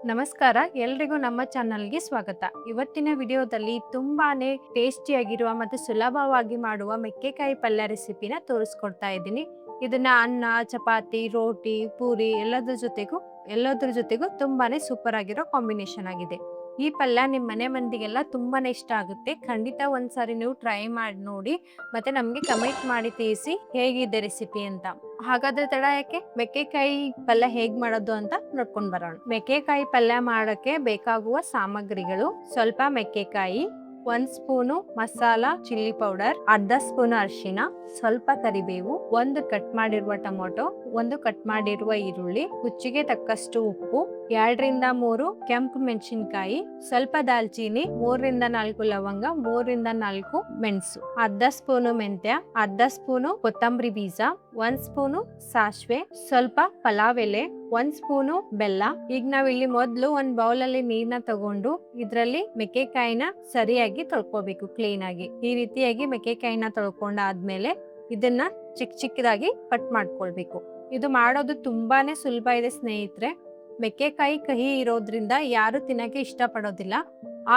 ನಮಸ್ಕಾರ, ಎಲ್ರಿಗೂ ನಮ್ಮ ಚಾನಲ್ಗೆ ಸ್ವಾಗತ. ಇವತ್ತಿನ ವಿಡಿಯೋದಲ್ಲಿ ತುಂಬಾನೇ ಟೇಸ್ಟಿಯಾಗಿರುವ ಮತ್ತು ಸುಲಭವಾಗಿ ಮಾಡುವ ಮೆಕ್ಕೆಕಾಯಿ ಪಲ್ಯ ರೆಸಿಪಿನ ತೋರಿಸ್ಕೊಡ್ತಾ ಇದ್ದೀನಿ. ಇದನ್ನ ಅನ್ನ, ಚಪಾತಿ, ರೋಟಿ, ಪೂರಿ ಎಲ್ಲದ್ರ ಜೊತೆಗೂ ತುಂಬಾನೇ ಸೂಪರ್ ಆಗಿರೋ ಕಾಂಬಿನೇಷನ್ ಆಗಿದೆ. ಈ ಪಲ್ಯ ನಿಮ್ಮ ಮನೆ ಮಂದಿಗೆಲ್ಲ ತುಂಬಾನೇ ಇಷ್ಟ ಆಗುತ್ತೆ. ಖಂಡಿತ ಒಂದ್ಸಾರಿ ನೀವು ಟ್ರೈ ಮಾಡಿ ನೋಡಿ, ಮತ್ತೆ ನಮ್ಗೆ ಕಮೆಂಟ್ ಮಾಡಿ ತಿಳಿಸಿ ಹೇಗಿದೆ ರೆಸಿಪಿ ಅಂತ. ಹಾಗಾದ್ರೆ ತಡ ಯಾಕೆ, ಮೆಕ್ಕೆಕಾಯಿ ಪಲ್ಯ ಹೇಗ್ ಮಾಡೋದು ಅಂತ ನೋಡ್ಕೊಂಡ್ ಬರೋಣ. ಮೆಕ್ಕೆಕಾಯಿ ಪಲ್ಯ ಮಾಡಕ್ಕೆ ಬೇಕಾಗುವ ಸಾಮಗ್ರಿಗಳು: ಸ್ವಲ್ಪ ಮೆಕ್ಕೆಕಾಯಿ, 1 ಸ್ಪೂನು ಮಸಾಲಾ ಚಿಲ್ಲಿ ಪೌಡರ್, ಅರ್ಧ ಸ್ಪೂನ್ ಅರಿಶಿನ, ಸ್ವಲ್ಪ ಕರಿಬೇವು, 1 ಕಟ್ ಮಾಡಿರುವ ಟೊಮೊಟೊ, 1 ಕಟ್ ಮಾಡಿರುವ ಈರುಳ್ಳಿ, ರುಚಿಗೆ ತಕ್ಕಷ್ಟು ಉಪ್ಪು, 2 ರಿಂದ 3 ಕೆಂಪು ಮೆಣಸಿನಕಾಯಿ, ಸ್ವಲ್ಪ ದಾಲ್ಚೀನಿ, 3 ರಿಂದ 4 ಲವಂಗ, 3 ರಿಂದ 4 ಮೆಣಸು, ಅರ್ಧ ಸ್ಪೂನು ಮೆಂತ್ಯ, ಅರ್ಧ ಸ್ಪೂನು ಕೊತ್ತಂಬರಿ ಬೀಜ, 1 ಸ್ಪೂನು ಸಾಸಿವೆ, ಸ್ವಲ್ಪ ಪಲಾವ್ ಎಲೆ, 1 ಸ್ಪೂನು ಬೆಲ್ಲ. ಈಗ ನಾವಿಲ್ಲಿ ಮೊದಲು ಒಂದು ಬೌಲಲ್ಲಿ ನೀರ್ನ ತಗೊಂಡು ಇದರಲ್ಲಿ ಮೆಕ್ಕೆಕಾಯಿನ ಸರಿಯಾಗಿ ತೊಳ್ಕೊಬೇಕು ಕ್ಲೀನ್ ಆಗಿ. ಈ ರೀತಿಯಾಗಿ ಮೆಕ್ಕೆಕಾಯಿನ ತೊಳ್ಕೊಂಡಾದ್ಮೇಲೆ ಇದನ್ನ ಚಿಕ್ಕದಾಗಿ ಕಟ್ ಮಾಡ್ಕೊಳ್ಬೇಕು. ಇದು ಮಾಡೋದು ತುಂಬಾನೇ ಸುಲಭ ಇದೆ ಸ್ನೇಹಿತರೆ. ಮೆಕ್ಕೆಕಾಯಿ ಕಹಿ ಇರೋದ್ರಿಂದ ಯಾರು ತಿನ್ನಕ್ಕೆ ಇಷ್ಟಪಡೋದಿಲ್ಲ.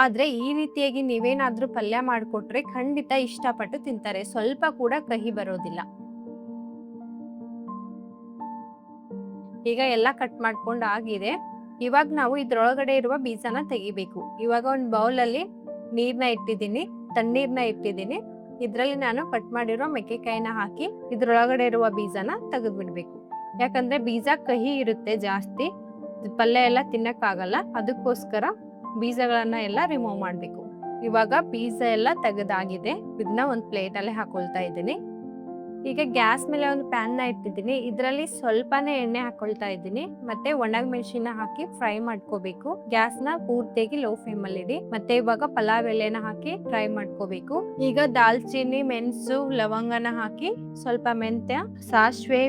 ಆದ್ರೆ ಈ ರೀತಿಯಾಗಿ ನೀವೇನಾದ್ರೂ ಪಲ್ಯ ಮಾಡಿಕೊಟ್ರೆ ಖಂಡಿತ ಇಷ್ಟಪಟ್ಟು ತಿಂತಾರೆ. ಸ್ವಲ್ಪ ಕೂಡ ಕಹಿ ಬರೋದಿಲ್ಲ. ಈಗ ಎಲ್ಲ ಕಟ್ ಮಾಡ್ಕೊಂಡು ಆಗಿದೆ. ಇವಾಗ ನಾವು ಇದ್ರೊಳಗಡೆ ಇರುವ ಬೀಜನ ತೆಗಿಬೇಕು. ಇವಾಗ ಒಂದು ಬೌಲಲ್ಲಿ ನೀರ್ನ ಇಟ್ಟಿದ್ದೀನಿ, ತಣ್ಣೀರ್ನ ಇಟ್ಟಿದ್ದೀನಿ. ಇದ್ರಲ್ಲಿ ನಾನು ಕಟ್ ಮಾಡಿರೋ ಮೆಕ್ಕೆಕಾಯಿನ ಹಾಕಿ ಇದ್ರೊಳಗಡೆ ಇರುವ ಬೀಜನ ತೆಗೆದು ಬಿಡ್ಬೇಕು. ಯಾಕಂದ್ರೆ ಬೀಜ ಕಹಿ ಇರುತ್ತೆ ಜಾಸ್ತಿ, ಪಲ್ಯ ಎಲ್ಲ ತಿನ್ನಕ್ಕಾಗಲ್ಲ. ಅದಕ್ಕೋಸ್ಕರ ಬೀಜಗಳನ್ನ ಎಲ್ಲ ರಿಮೂವ್ ಮಾಡ್ಬೇಕು. ಇವಾಗ ಬೀಜ ಎಲ್ಲ ತೆಗೆದಾಗಿದೆ. ಇದನ್ನ ಒಂದು ಪ್ಲೇಟಲ್ಲಿ ಹಾಕೊಳ್ತಾ ಇದ್ದೀನಿ. ಈಗ ಗ್ಯಾಸ್ ಮೇಲೆ ಒಂದು ಪ್ಯಾನ್ ನ ಇಟ್ಟಿದ್ದೀನಿ. ಇದರಲ್ಲಿ ಸ್ವಲ್ಪನೇ ಎಣ್ಣೆ ಹಾಕೊಳ್ತಾ ಇದ್ದೀನಿ. ಮತ್ತೆ ಒಣಮೆಣಸಿನ ಹಾಕಿ ಫ್ರೈ ಮಾಡ್ಕೋಬೇಕು. ಗ್ಯಾಸ್ ನ ಪೂರ್ತಿಯಾಗಿ ಲೋ ಫ್ಲೇಮ್ ಅಲ್ಲಿ ಇಡಿ. ಮತ್ತೆ ಇವಾಗ ಪಲಾವ್ ಎಲೆನ ಹಾಕಿ ಫ್ರೈ ಮಾಡ್ಕೋಬೇಕು. ಈಗ ದಾಲ್ಚೀನಿ, ಮೆಣಸು, ಲವಂಗನ ಹಾಕಿ ಸ್ವಲ್ಪ ಮೆಂತ್ಯ, ಸಾಸಿವೆ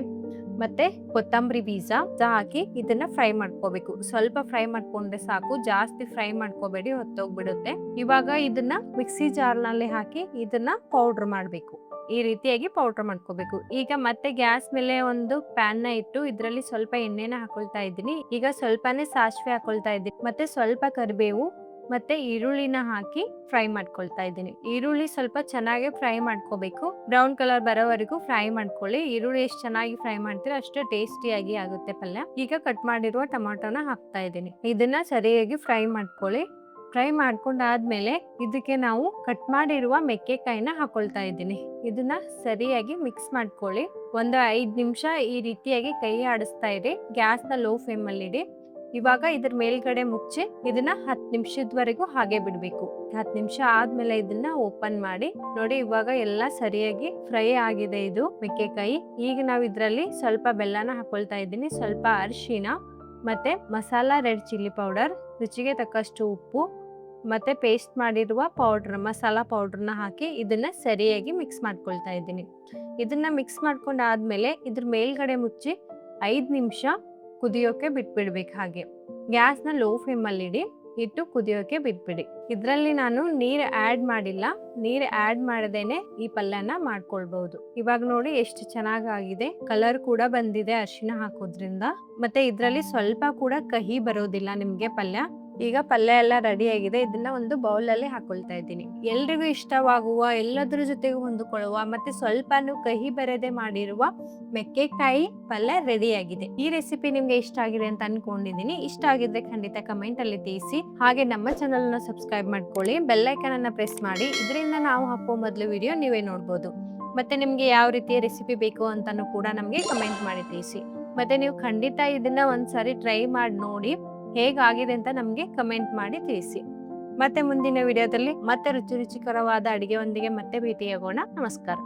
ಮತ್ತೆ ಕೊತ್ತಂಬರಿ ಬೀಜ ಹಾಕಿ ಇದನ್ನ ಫ್ರೈ ಮಾಡ್ಕೋಬೇಕು. ಸ್ವಲ್ಪ ಫ್ರೈ ಮಾಡ್ಕೊಂಡ್ರೆ ಸಾಕು, ಜಾಸ್ತಿ ಫ್ರೈ ಮಾಡ್ಕೋಬೇಡಿ, ಹೊತ್ತೋಗ್ಬಿಡುತ್ತೆ. ಇವಾಗ ಇದನ್ನ ಮಿಕ್ಸಿ ಜಾರ್ ನಲ್ಲಿ ಹಾಕಿ ಇದನ್ನ ಪೌಡರ್ ಮಾಡ್ಬೇಕು. ಈ ರೀತಿಯಾಗಿ ಪೌಡರ್ ಮಾಡ್ಕೋಬೇಕು. ಈಗ ಮತ್ತೆ ಗ್ಯಾಸ್ ಮೇಲೆ ಒಂದು ಪ್ಯಾನ್ ನ ಇಟ್ಟು ಇದರಲ್ಲಿ ಸ್ವಲ್ಪ ಎಣ್ಣೆನ ಹಾಕೊಳ್ತಾ ಇದ್ದೀನಿ. ಈಗ ಸ್ವಲ್ಪನೇ ಸಾಸಿವೆ ಹಾಕೊಳ್ತಾ ಇದ್ದೀನಿ. ಮತ್ತೆ ಸ್ವಲ್ಪ ಕರಿಬೇವು ಮತ್ತೆ ಈರುಳ್ಳಿನ ಹಾಕಿ ಫ್ರೈ ಮಾಡ್ಕೊಳ್ತಾ ಇದ್ದೀನಿ. ಈರುಳ್ಳಿ ಸ್ವಲ್ಪ ಚೆನ್ನಾಗಿ ಫ್ರೈ ಮಾಡ್ಕೋಬೇಕು. ಬ್ರೌನ್ ಕಲರ್ ಬರೋವರೆಗೂ ಫ್ರೈ ಮಾಡ್ಕೊಳ್ಳಿ. ಈರುಳ್ಳಿ ಎಷ್ಟು ಚೆನ್ನಾಗಿ ಫ್ರೈ ಮಾಡ್ತೀರಾ ಅಷ್ಟು ಟೇಸ್ಟಿಯಾಗಿ ಆಗುತ್ತೆ ಪಲ್ಯ. ಈಗ ಕಟ್ ಮಾಡಿರುವ ಟೊಮಾಟೋನ ಹಾಕ್ತಾ ಇದ್ದೀನಿ. ಇದನ್ನ ಸರಿಯಾಗಿ ಫ್ರೈ ಮಾಡ್ಕೊಳ್ಳಿ. ಫ್ರೈ ಮಾಡ್ಕೊಂಡಾದ್ಮೇಲೆ ಇದಕ್ಕೆ ನಾವು ಕಟ್ ಮಾಡಿರುವ ಮೆಕ್ಕೆಕಾಯಿನ ಹಾಕೊಳ್ತಾ ಇದ್ದೀನಿ. ಇದನ್ನ ಸರಿಯಾಗಿ ಮಿಕ್ಸ್ ಮಾಡ್ಕೊಳ್ಳಿ. ಒಂದು 5 ನಿಮಿಷ ಈ ರೀತಿಯಾಗಿ ಕೈ ಆಡಿಸ್ತಾ ಇರಿ. ಗ್ಯಾಸ್ ನ ಲೋ ಫ್ಲೇಮ್ ಅಲ್ಲಿ ಇಡಿ. ಇವಾಗ ಇದ್ರ ಮೇಲ್ಗಡೆ ಮುಚ್ಚಿ ಇದನ್ನ 10 ನಿಮಿಷದವರೆಗೂ ಹಾಗೆ ಬಿಡ್ಬೇಕು. 10 ನಿಮಿಷ ಆದ್ಮೇಲೆ ಇದನ್ನ ಓಪನ್ ಮಾಡಿ ನೋಡಿ. ಇವಾಗ ಎಲ್ಲ ಸರಿಯಾಗಿ ಫ್ರೈ ಆಗಿದೆ ಇದು ಮೆಕ್ಕೆಕಾಯಿ. ಈಗ ನಾವು ಇದ್ರಲ್ಲಿ ಸ್ವಲ್ಪ ಬೆಲ್ಲನ ಹಾಕೊಳ್ತಾ ಇದ್ದೀನಿ, ಸ್ವಲ್ಪ ಅರಿಶಿನ ಮತ್ತೆ ಮಸಾಲಾ ರೆಡ್ ಚಿಲ್ಲಿ ಪೌಡರ್, ರುಚಿಗೆ ತಕ್ಕಷ್ಟು ಉಪ್ಪು ಮತ್ತೆ ಪೇಸ್ಟ್ ಮಾಡಿರುವ ಮಸಾಲಾ ಪೌಡರ್ನ ಹಾಕಿ ಇದನ್ನ ಸರಿಯಾಗಿ ಮಿಕ್ಸ್ ಮಾಡ್ಕೊಳ್ತಾ ಇದ್ದೀನಿ. ಇದನ್ನ ಮಿಕ್ಸ್ ಮಾಡ್ಕೊಂಡಾದ್ಮೇಲೆ ಇದ್ರ ಮೇಲ್ಗಡೆ ಮುಚ್ಚಿ 5 ನಿಮಿಷ ಕುದಿಯೋಕೆ ಬಿಟ್ಬಿಡ್ಬೇಕು. ಹಾಗೆ ಗ್ಯಾಸ್ನ ಲೋ ಫ್ಲೇಮ್ ಅಲ್ಲಿ ಇಟ್ಟು ಕುದಿಯೋಕೆ ಬಿಟ್ಬಿಡಿ. ಇದರಲ್ಲಿ ನಾನು ನೀರು ಆಡ್ ಮಾಡಿಲ್ಲ. ನೀರು ಆಡ್ ಮಾಡದೇನೆ ಈ ಪಲ್ಯನ ಮಾಡ್ಕೊಳ್ಬಹುದು. ಇವಾಗ ನೋಡಿ ಎಷ್ಟು ಚೆನ್ನಾಗಿದೆ. ಕಲರ್ ಕೂಡ ಬಂದಿದೆ ಅರಿಶಿನ ಹಾಕೋದ್ರಿಂದ. ಮತ್ತೆ ಇದರಲ್ಲಿ ಸ್ವಲ್ಪ ಕೂಡ ಕಹಿ ಬರೋದಿಲ್ಲ ನಿಮ್ಗೆ ಪಲ್ಯ. ಈಗ ಪಲ್ಯ ಎಲ್ಲ ರೆಡಿ ಆಗಿದೆ. ಇದನ್ನ ಒಂದು ಬೌಲ್ ಅಲ್ಲಿ ಹಾಕೊಳ್ತಾ ಇದ್ದೀನಿ. ಎಲ್ರಿಗೂ ಇಷ್ಟವಾಗುವ, ಎಲ್ಲದ್ರ ಜೊತೆಗೂ ಹೊಂದಿಕೊಳ್ಳುವ ಮತ್ತೆ ಸ್ವಲ್ಪನೂ ಕಹಿ ಬರದೆ ಮಾಡಿರುವ ಮೆಕ್ಕೆಕಾಯಿ ಪಲ್ಯ ರೆಡಿ ಆಗಿದೆ. ಈ ರೆಸಿಪಿ ನಿಮ್ಗೆ ಇಷ್ಟ ಆಗಿದೆ ಅಂತ ಅನ್ಕೊಂಡಿದೀನಿ. ಇಷ್ಟ ಆಗಿದ್ರೆ ಖಂಡಿತ ಕಮೆಂಟ್ ಅಲ್ಲಿ ತಿಳಿಸಿ. ಹಾಗೆ ನಮ್ಮ ಚಾನಲ್ ನ ಸಬ್ಸ್ಕ್ರೈಬ್ ಮಾಡ್ಕೊಳ್ಳಿ, ಬೆಲ್ ಐಕಾನ್ ಅನ್ನ ಪ್ರೆಸ್ ಮಾಡಿ. ಇದರಿಂದ ನಾವು ಹಾಕೋ ಮೊದಲು ವಿಡಿಯೋ ನೀವೇ ನೋಡ್ಬೋದು. ಮತ್ತೆ ನಿಮ್ಗೆ ಯಾವ ರೀತಿಯ ರೆಸಿಪಿ ಬೇಕು ಅಂತಾನು ಕೂಡ ನಮ್ಗೆ ಕಮೆಂಟ್ ಮಾಡಿ ತಿಳಿಸಿ. ಮತ್ತೆ ನೀವು ಖಂಡಿತ ಇದನ್ನ ಒಂದ್ಸರಿ ಟ್ರೈ ಮಾಡಿ ನೋಡಿ ಹೇಗಾಗಿದೆ ಅಂತ ನಮ್ಗೆ ಕಮೆಂಟ್ ಮಾಡಿ ತಿಳಿಸಿ. ಮತ್ತೆ ಮುಂದಿನ ವಿಡಿಯೋದಲ್ಲಿ ಮತ್ತೆ ರುಚಿಕರವಾದ ಅಡಿಗೆಯೊಂದಿಗೆ ಮತ್ತೆ ಭೇಟಿಯಾಗೋಣ. ನಮಸ್ಕಾರ.